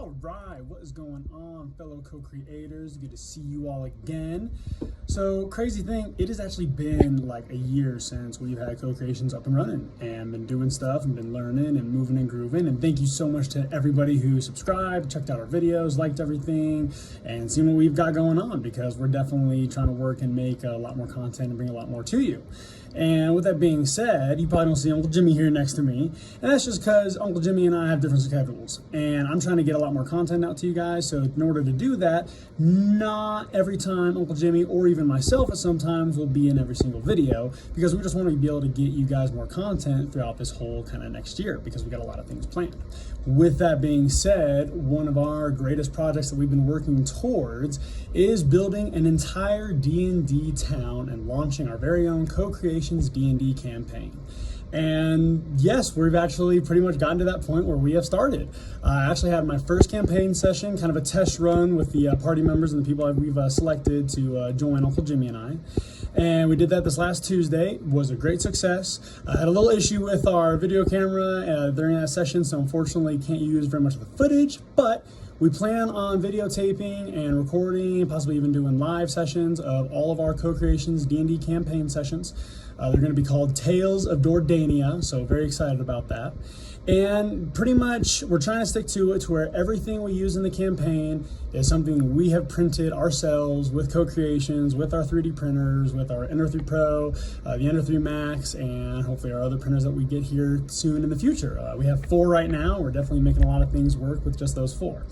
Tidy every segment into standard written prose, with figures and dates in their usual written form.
All right, what is going on, fellow co-creators? Good to see you all again. So, crazy thing, it has actually been like a year since we've had CoCreations up and running and been doing stuff and been learning and moving and grooving. And thank you so much to everybody who subscribed, checked out our videos, liked everything, and seen what we've got going on, because we're definitely trying to work and make a lot more content and bring a lot more to you. And with that being said, you probably don't see Uncle Jimmy here next to me, and that's just because Uncle Jimmy and I have different schedules, and I'm trying to get a lot more content out to you guys. So in order to do that, not every time Uncle Jimmy or even myself at sometimes will be in every single video, because we just want to be able to get you guys more content throughout this whole kind of next year, because we got a lot of things planned. With that being said, one of our greatest projects that we've been working towards is building an entire D&D town and launching our very own CoCreations D&D campaign. And yes, we've actually pretty much gotten to that point where we have started. I actually had my first campaign session, kind of a test run with the party members and the people we've selected to join Uncle Jimmy and I. And we did that this last Tuesday. It was a great success. I had a little issue with our video camera during that session, so unfortunately can't use very much of the footage, but we plan on videotaping and recording, possibly even doing live sessions of all of our CoCreations D&D campaign sessions. They're going to be called Tales of Jordania, so very excited about that. And pretty much we're trying to stick to it to where everything we use in the campaign is something we have printed ourselves with CoCreations, with our 3D printers, with our Ender 3 Pro, the Ender 3 Max, and hopefully our other printers that we get here soon in the future. We have 4 right now. We're definitely making a lot of things work with just those 4.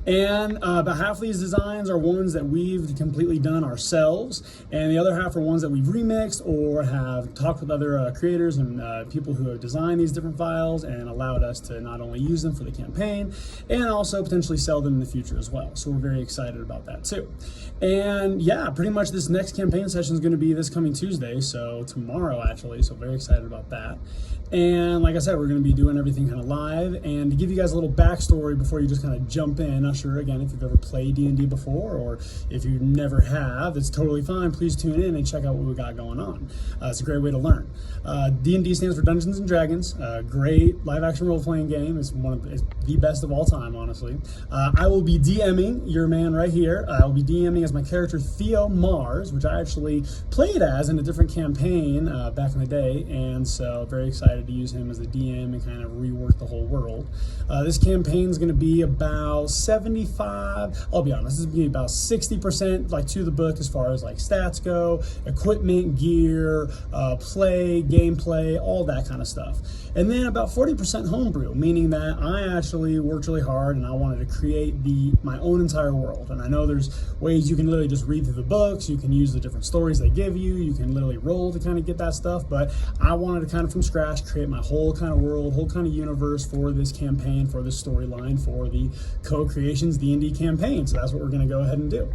And about half of these designs are ones that we've completely done ourselves, and the other half are ones that we've remixed or have talked with other creators and people who have designed these different files and allowed us to not only use them for the campaign and also potentially sell them in the future as well. So we're very excited about that too. And yeah, pretty much this next campaign session is going to be this coming Tuesday, so tomorrow actually, so very excited about that. And like I said, we're going to be doing everything kind of live. And to give you guys a little backstory before you just kind of jump in, not sure again if you've ever played D&D before, or if you never have, it's totally fine. Please tune in and check out what we got going on. It's a great way to learn. D&D stands for Dungeons and Dragons. Great live action role playing game. It's it's the best of all time, honestly. I will be DMing your man right here. I will be DMing as my character Theo Mars, which I actually played as in a different campaign back in the day, and so very excited to use him as the DM and kind of rework the whole world. This campaign is going to be about 75, I'll be honest, this is going to be about 60% like to the book as far as like stats go, equipment, gear, play, gameplay, all that kind of stuff. And then about 40% homebrew, meaning that I actually worked really hard and I wanted to create my own entire world. And I know there's ways you can literally just read through the books, you can use the different stories they give you, you can literally roll to kind of get that stuff, but I wanted to kind of from scratch create my whole kind of world, whole kind of universe for this campaign, for this storyline, for the CoCreations D&D campaign. So that's what we're going to go ahead and do.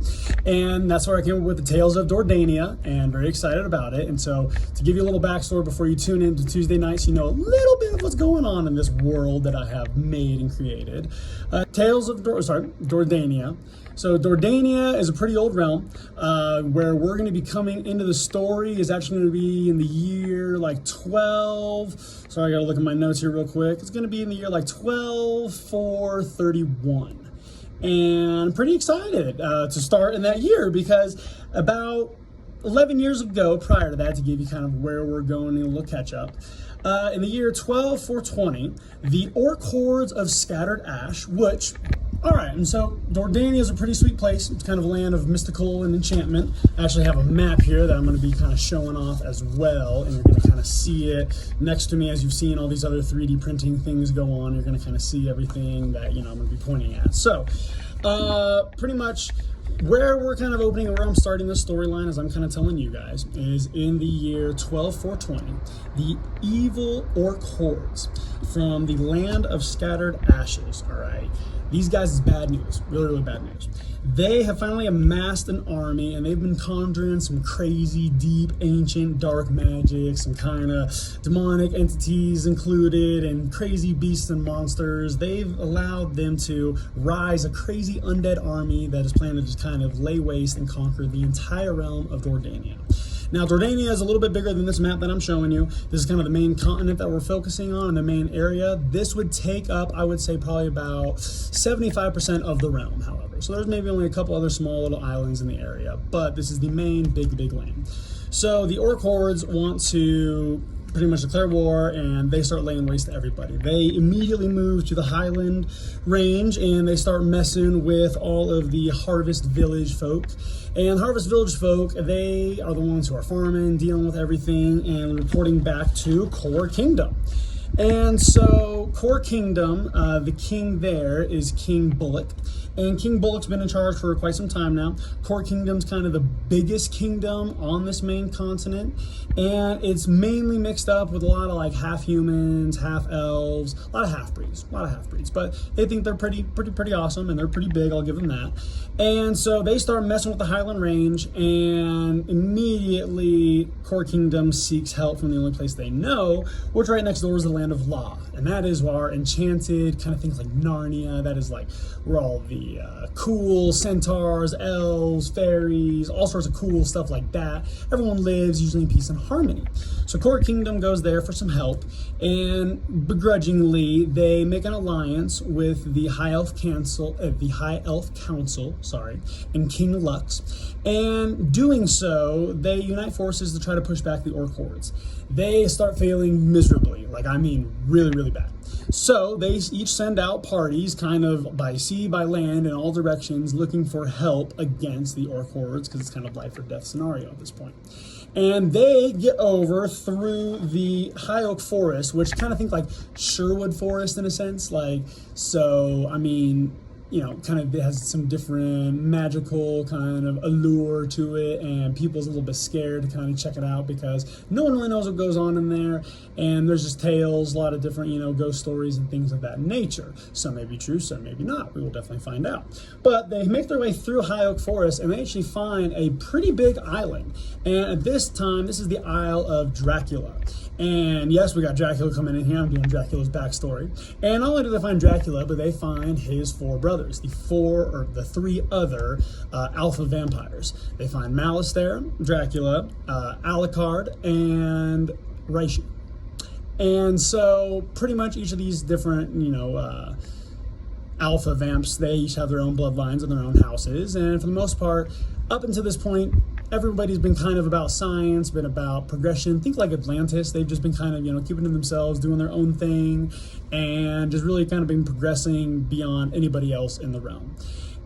And that's where I came up with the Tales of Jordania, and very excited about it. And so to give you a little backstory before you tune in to Tuesday nights, you know a little bit of what's going on in this world that I have made and created. Tales of Jordania. So Jordania is a pretty old realm where we're going to be coming into the story is actually going to be in the year like 12. Sorry, I got to look at my notes here real quick. It's going to be in the year like 12,431. And I'm pretty excited to start in that year, because about 11 years ago, prior to that, to give you kind of where we're going and a little catch up, in the year 12,420, the orc hordes of Scattered Ash, which, all right, and so Jordania is a pretty sweet place. It's kind of a land of mystical and enchantment. I actually have a map here that I'm going to be kind of showing off as well, and you're going to kind of see it next to me as you've seen all these other 3D printing things go on. You're going to kind of see everything that, you know, I'm going to be pointing at. So, pretty much where we're kind of opening and where I'm starting this storyline, as I'm kind of telling you guys, is in the year 12,420, the evil orc hordes from the land of Scattered Ashes, all right? These guys is bad news, really, really bad news. They have finally amassed an army, and they've been conjuring some crazy, deep, ancient, dark magic, some kind of demonic entities included, and crazy beasts and monsters. They've allowed them to rise a crazy undead army that is planning to just kind of lay waste and conquer the entire realm of Jordania. Now, Jordania is a little bit bigger than this map that I'm showing you. This is kind of the main continent that we're focusing on, and the main area. This would take up, I would say, probably about 75% of the realm, however. So there's maybe only a couple other small little islands in the area, but this is the main big land. So the orc hordes want to pretty much declare war, and they start laying waste to everybody. They immediately move to the Highland range, and they start messing with all of the Harvest Village folk. And Harvest Village folk, they are the ones who are farming, dealing with everything, and reporting back to Core Kingdom. And so Core Kingdom, the king there is King Bullock. And King Bullock's been in charge for quite some time now. Core Kingdom's kind of the biggest kingdom on this main continent. And it's mainly mixed up with a lot of like half humans, half elves, a lot of half-breeds. But they think they're pretty awesome, and they're pretty big, I'll give them that. And so they start messing with the Highland Range, and immediately Core Kingdom seeks help from the only place they know, which right next door is the Land of Law. And that is our enchanted kind of things like Narnia. That is like where all the cool centaurs, elves, fairies, all sorts of cool stuff like that. Everyone lives usually in peace and harmony. So Core Kingdom goes there for some help, and begrudgingly they make an alliance with the High Elf Council, and King Lux. And doing so, they unite forces to try to push back the orc hordes. They start failing miserably, like I mean really bad. So they each send out parties kind of by sea, by land, in all directions, looking for help against the orc hordes, because it's kind of life or death scenario at this point. And they get over through the High Oak Forest, which kind of think like Sherwood Forest in a sense. Like, so, I mean, you know, kind of it has some different magical kind of allure to it, and people's a little bit scared to kind of check it out because no one really knows what goes on in there, and there's just tales, a lot of different, you know, ghost stories and things of that nature. Some may be true, some maybe not. We will definitely find out. But they make their way through High Oak Forest, and they actually find a pretty big island. And at this time, this is the Isle of Dracula. And yes, we got Dracula coming in here. I'm doing Dracula's backstory. And not only do they find Dracula, but they find his four brothers, the three other alpha vampires. They find Malice there, Dracula, Alucard, and Reishi. And so pretty much each of these different, you know, alpha vamps, they each have their own bloodlines and their own houses. And for the most part, up until this point, everybody's been kind of about science, been about progression. Think like Atlantis. They've just been kind of, you know, keeping to themselves, doing their own thing, and just really kind of been progressing beyond anybody else in the realm.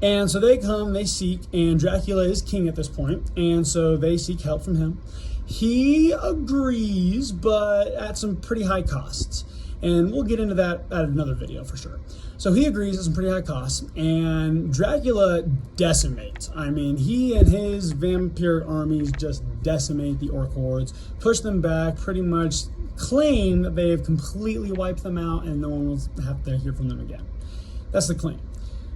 And so they come, they seek, and Dracula is king at this point, and so they seek help from him. He agrees, but at some pretty high costs. And we'll get into that at another video for sure. So he agrees at some pretty high costs, and Dracula decimates. I mean, he and his vampire armies just decimate the orc hordes, push them back, pretty much claim that they have completely wiped them out and no one will have to hear from them again. That's the claim.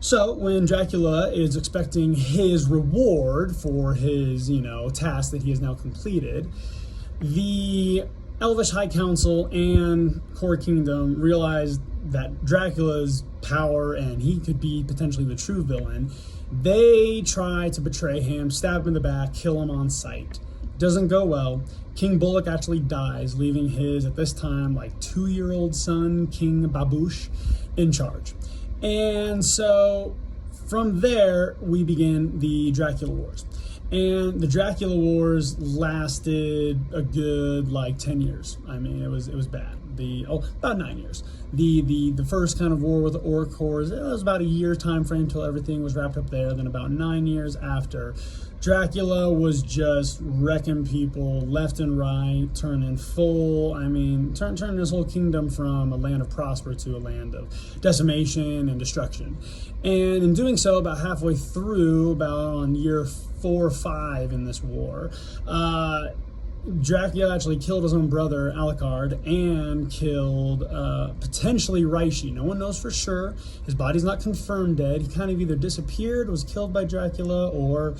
So when Dracula is expecting his reward for his, you know, task that he has now completed, the Elvish High Council and Core Kingdom realized that Dracula's power and he could be potentially the true villain. They try to betray him, stab him in the back, kill him on sight. Doesn't go well. King Bullock actually dies, leaving his, at this time, like 2-year-old son, King Baboosh, in charge. And so from there, we begin the Dracula Wars. And the Dracula Wars lasted a good like 10 years. I mean, it was bad. About 9 years. The first kind of war with the orc hordes, it was about a year time frame till everything was wrapped up there. Then about 9 years after, Dracula was just wrecking people left and right, turning this whole kingdom from a land of prosper to a land of decimation and destruction. And in doing so, about halfway through, about on year 4 or 5 in this war, Dracula actually killed his own brother, Alucard, and killed potentially Reishi. No one knows for sure. His body's not confirmed dead. He kind of either disappeared, was killed by Dracula, or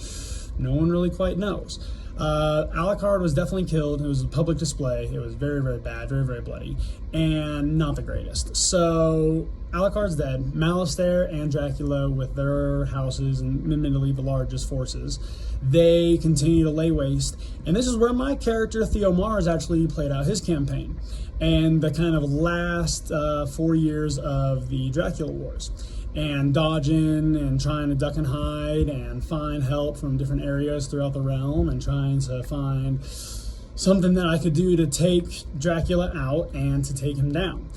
no one really quite knows. Alucard was definitely killed. It was a public display. It was very, very bad, very, very bloody, and not the greatest. So Alucard's dead. Malistaire and Dracula, with their houses and admittedly the largest forces, they continue to lay waste. And this is where my character Theo Mars actually played out his campaign, and the kind of last 4 years of the Dracula Wars, and dodging and trying to duck and hide and find help from different areas throughout the realm, and trying to find something that I could do to take Dracula out and to take him down.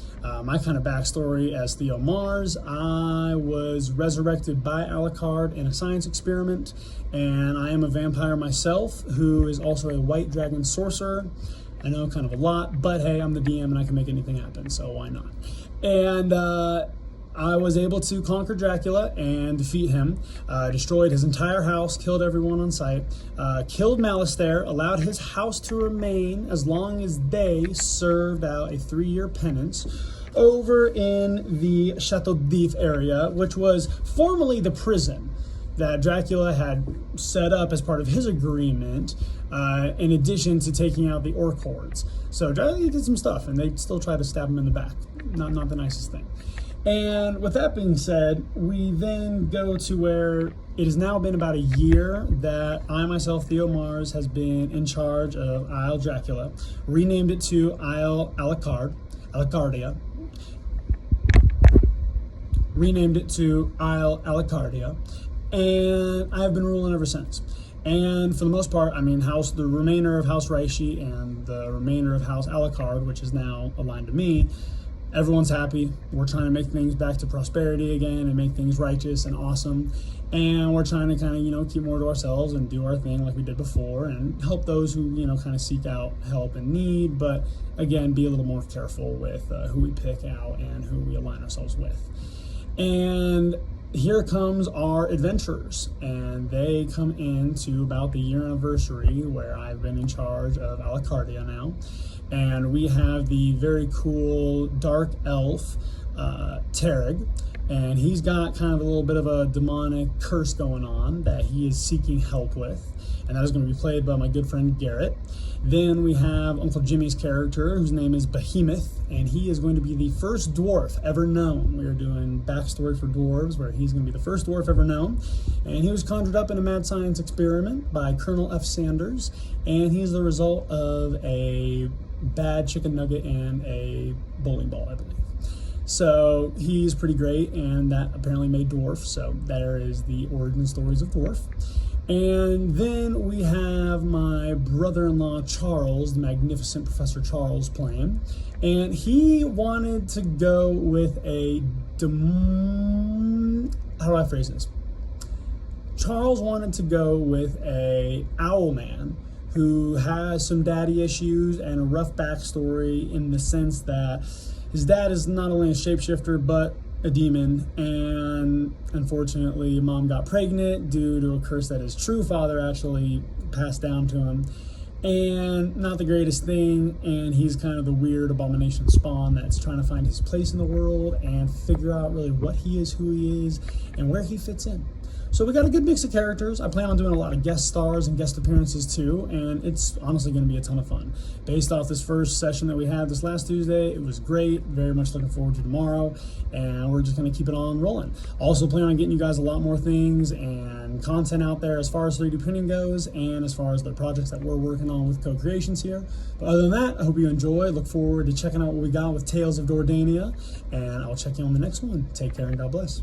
My kind of backstory as Theo Mars: I was resurrected by Alucard in a science experiment, and I am a vampire myself who is also a white dragon sorcerer. I know, kind of a lot, but hey, I'm the DM and I can make anything happen, so why not? And I was able to conquer Dracula and defeat him, destroyed his entire house, killed everyone on sight, killed Malistaire, allowed his house to remain as long as they served out a 3-year penance over in the Chateau d'If area, which was formerly the prison that Dracula had set up as part of his agreement, in addition to taking out the orc hordes. So Dracula did some stuff, and they still try to stab him in the back. Not the nicest thing. And with that being said, we then go to where it has now been about a year that I myself, Theo Mars, has been in charge of Isle Dracula, renamed it to Isle Alucardia, renamed it to Isle Alucardia, and I've been ruling ever since. And for the most part, I mean, the remainder of House Reishi and the remainder of House Alucard, which is now aligned to me, everyone's happy. We're trying to make things back to prosperity again and make things righteous and awesome. And we're trying to kind of, keep more to ourselves and do our thing like we did before, and help those who, kind of seek out help and need, but again, be a little more careful with who we pick out and who we align ourselves with. And here comes our adventurers, and they come into about the year anniversary where I've been in charge of Alucardia now. And we have the very cool dark elf, Tarek, and he's got kind of a little bit of a demonic curse going on that he is seeking help with, and that is going to be played by my good friend Garrett. Then we have Uncle Jimmy's character, whose name is Behemoth, and he is going to be the first dwarf ever known. We are doing backstory for dwarves, where he's going to be the first dwarf ever known, and he was conjured up in a mad science experiment by Colonel F. Sanders, and he's the result of a bad chicken nugget and a bowling ball, I believe. So he's pretty great, and that apparently made Dwarf, so there is the origin stories of Dwarf. And then we have my brother-in-law Charles, the magnificent Professor Charles, playing, and he wanted to go with how do I phrase this? Charles wanted to go with a owl man who has some daddy issues and a rough backstory, in the sense that his dad is not only a shapeshifter but a demon, and unfortunately mom got pregnant due to a curse that his true father actually passed down to him, and not the greatest thing, and he's kind of the weird abomination spawn that's trying to find his place in the world and figure out really what he is, who he is, and where he fits in. So we got a good mix of characters. I plan on doing a lot of guest stars and guest appearances too, and it's honestly going to be a ton of fun. Based off this first session that we had this last Tuesday, it was great. Very much looking forward to tomorrow, and we're just going to keep it on rolling. Also plan on getting you guys a lot more things and content out there as far as 3D printing goes, and as far as the projects that we're working on with CoCreations here. But other than that, I hope you enjoy. Look forward to checking out what we got with Tales of Jordania, and I'll check you on the next one. Take care and God bless.